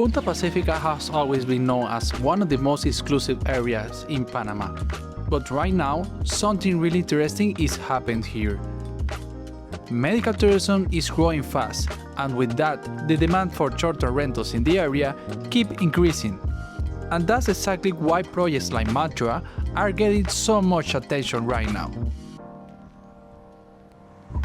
Punta Pacífica has always been known as one of the most exclusive areas in Panama. But right now, something really interesting is happening here. Medical tourism is growing fast, and with that, the demand for short-term rentals in the area keep increasing. And that's exactly why projects like Mantra are getting so much attention right now.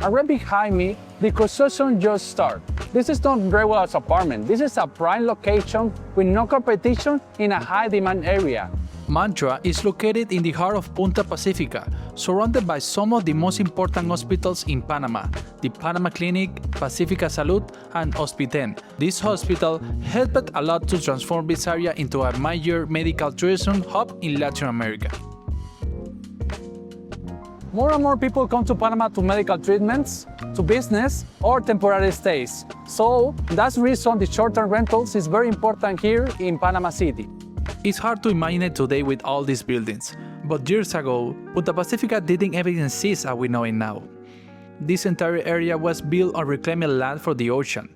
Right behind me, the construction just started. This is not very well as apartment. This is a prime location with no competition in a high-demand area. Mantra is located in the heart of Punta Pacífica, surrounded by some of the most important hospitals in Panama, the Panama Clinic, Pacifica Salud, and Hospiten. This hospital helped a lot to transform this area into a major medical tourism hub in Latin America. More and more people come to Panama to medical treatments, to business, or temporary stays. So that's the reason the short-term rentals is very important here in Panama City. It's hard to imagine it today with all these buildings, but years ago, Punta Pacífica didn't even exist as we know it now. This entire area was built on reclaimed land for the ocean.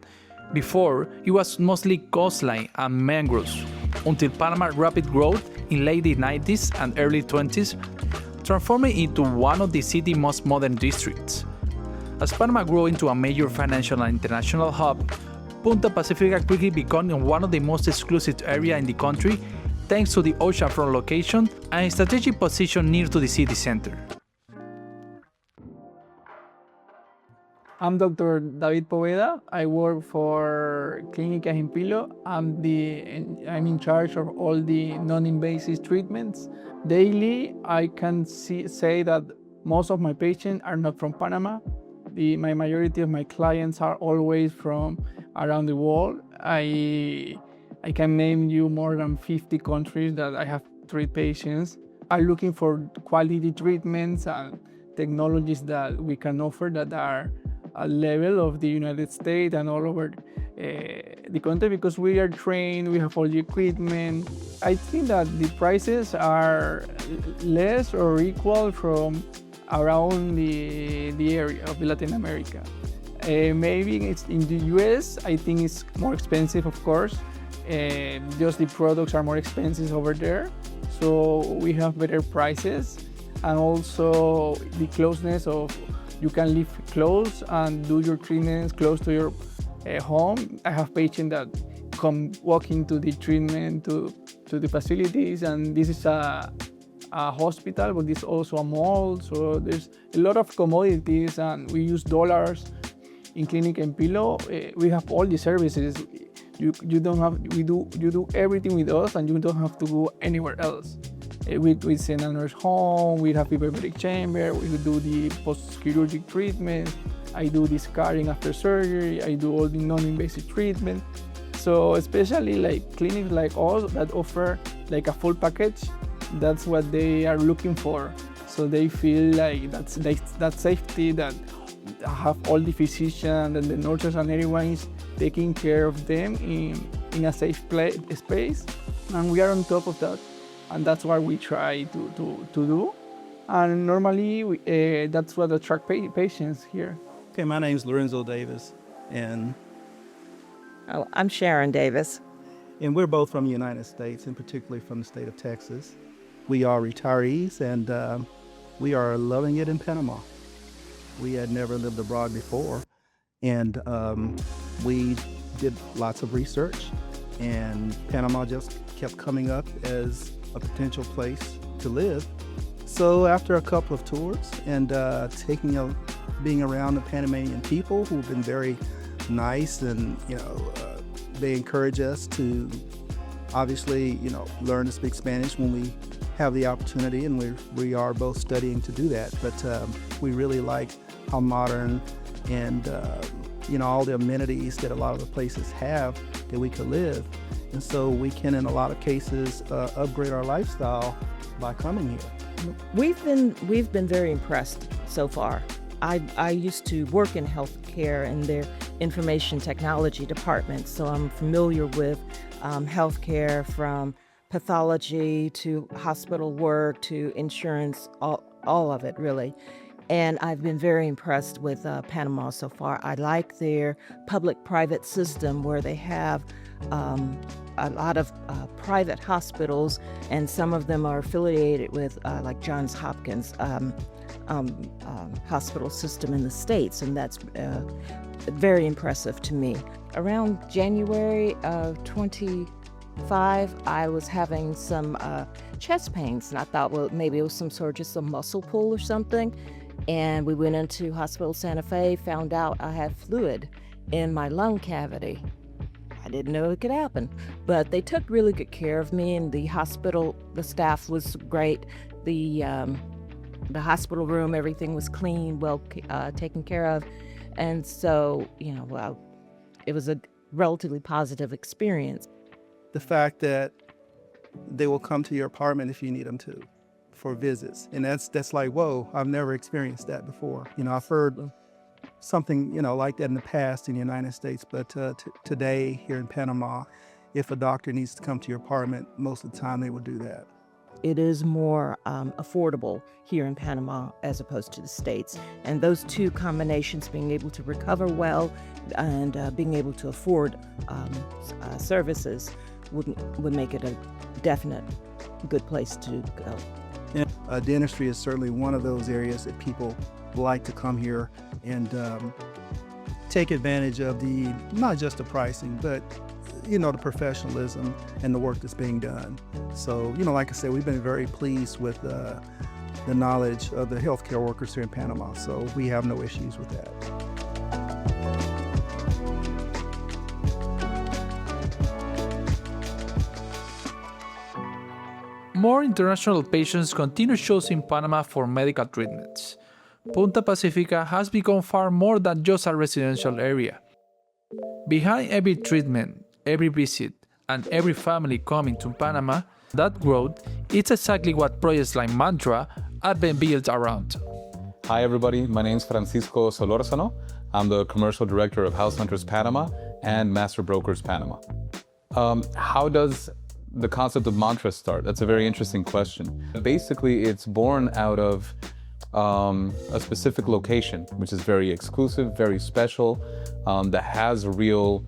Before, it was mostly coastline and mangroves, until Panama's rapid growth in late 90s and early 20s transformed it into one of the city's most modern districts. As Panama grew into a major financial and international hub, Punta Pacífica quickly became one of the most exclusive areas in the country thanks to the oceanfront location and a strategic position near to the city center. I'm Dr. David Poveda. I work for Clínica Gimpilo. I'm in charge of all the non-invasive treatments. Daily, I can say that most of my patients are not from Panama. My majority of my clients are always from around the world. I can name you more than 50 countries that I have treated patients. I'm looking for quality treatments and technologies that we can offer that are a level of the United States and all over the country, because we are trained, we have all the equipment. I think that the prices are less or equal from around the area of Latin America. Maybe it's in the US, I think it's more expensive, of course. Just the products are more expensive over there. So we have better prices, and also the closeness of you can live close and do your treatments close to your home. I have patients that come walking to the treatment to the facilities, and this is a hospital, but it's also a mall. So there's a lot of commodities, and we use dollars in Clinic Gimpilo. We have all the services. You do everything with us, and you don't have to go anywhere else. We send a nurse home, we have hyperbaric chamber, we do the post-chirurgic treatment, I do the scarring after surgery, I do all the non-invasive treatment. So especially like clinics like us that offer like a full package, that's what they are looking for. So they feel like that safety, that have all the physicians and the nurses and everyone is taking care of them in a safe space. And we are on top of that. And that's what we try to do. And normally, that's what attracts patients here. Okay, my name is Lorenzo Davis, and I'm Sharon Davis. we're both from the United States, and particularly from the state of Texas. We are retirees, and we are loving it in Panama. We had never lived abroad before, and we did lots of research, and Panama just kept coming up as a potential place to live. So after a couple of tours and being around the Panamanian people who've been very nice, and they encourage us to obviously learn to speak Spanish when we have the opportunity, and we are both studying to do that. But we really like how modern and all the amenities that a lot of the places have that we could live. And so we can, in a lot of cases, upgrade our lifestyle by coming here. We've been very impressed so far. I used to work in healthcare in their information technology department, so I'm familiar with healthcare, from pathology to hospital work to insurance, all of it really. And I've been very impressed with Panama so far. I like their public-private system where they have a lot of private hospitals, and some of them are affiliated with like Johns Hopkins hospital system in the States, and that's very impressive to me. Around January of 25, I was having some chest pains, and I thought, well, maybe it was some sort of just a muscle pull or something. And we went into Hospital Santa Fe, found out I had fluid in my lung cavity. I didn't know it could happen, but they took really good care of me, and the hospital, the staff was great. The hospital room, everything was clean, well taken care of. And so, well, it was a relatively positive experience. The fact that they will come to your apartment if you need them to for visits. And that's like, whoa, I've never experienced that before. I've heard something, like that in the past in the United States, but today here in Panama, if a doctor needs to come to your apartment, most of the time they will do that. It is more affordable here in Panama as opposed to the States. And those two combinations, being able to recover well and being able to afford services, would make it a definite good place to go. Yeah. Dentistry is certainly one of those areas that people like to come here and take advantage of not just the pricing, but the professionalism and the work that's being done. So, like I said, we've been very pleased with the knowledge of the healthcare workers here in Panama. So we have no issues with that. More international patients continue choosing Panama for medical treatments. Punta Pacífica has become far more than just a residential area. Behind every treatment, every visit, and every family coming to Panama, that growth is exactly what projects like Mantra have been built around. Hi everybody, my name is Francisco Solórzano. I'm the Commercial Director of House Hunters Panama and Master Brokers Panama. How does the concept of Mantra start? That's a very interesting question. Basically, it's born out of a specific location, which is very exclusive, very special, that has real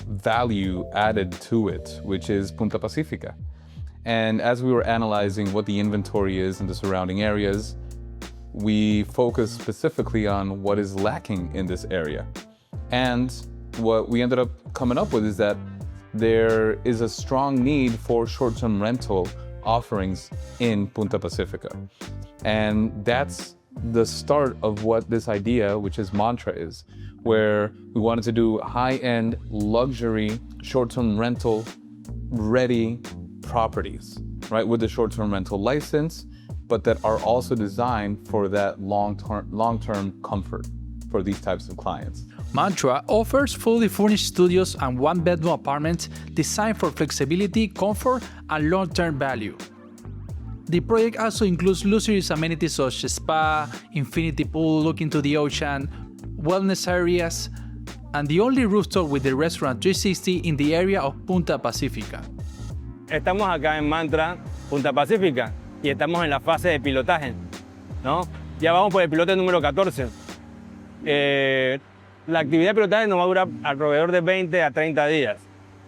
value added to it, which is Punta Pacífica. And as we were analyzing what the inventory is in the surrounding areas, we focused specifically on what is lacking in this area. And what we ended up coming up with is that there is a strong need for short-term rental offerings in Punta Pacífica. And that's the start of what this idea, which is Mantra, is, where we wanted to do high-end luxury short-term rental ready properties, right, with the short-term rental license, but that are also designed for that long-term comfort for these types of clients. Mantra offers fully furnished studios and one-bedroom apartments designed for flexibility, comfort, and long-term value. The project also includes luxurious amenities such as spa, infinity pool looking to the ocean, wellness areas, and the only rooftop with the restaurant 360 in the area of Punta Pacífica. Estamos acá en Mantra Punta Pacífica y estamos en la fase de pilotaje, ¿no? Ya vamos por el pilote número 14. La actividad de pilotaje nos va a durar alrededor de 20 a 30 días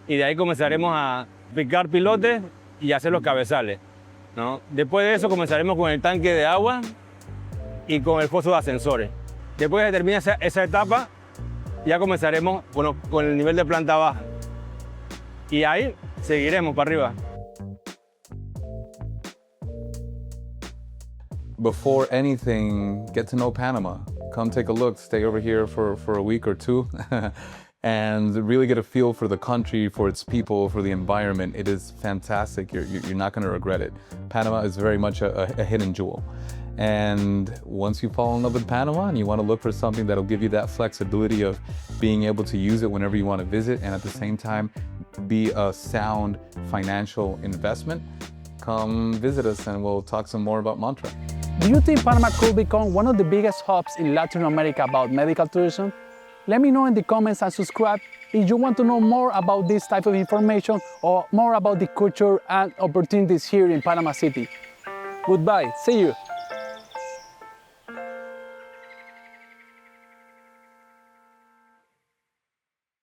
y de ahí comenzaremos a picar pilotes y hacer los cabezales, ¿no? Después de eso comenzaremos con el tanque de agua y con el foso de ascensores. Después de terminar esa etapa, ya comenzaremos con el nivel de planta baja y ahí seguiremos para arriba. Before anything, get to know Panama. Come take a look, stay over here for a week or two and really get a feel for the country, for its people, for the environment. It is fantastic. You're not going to regret it. Panama is very much a hidden jewel. And once you fall in love with Panama and you want to look for something that'll give you that flexibility of being able to use it whenever you want to visit and at the same time be a sound financial investment, come visit us and we'll talk some more about Mantra. Do you think Panama could become one of the biggest hubs in Latin America about medical tourism? Let me know in the comments and subscribe if you want to know more about this type of information or more about the culture and opportunities here in Panama City. Goodbye, see you.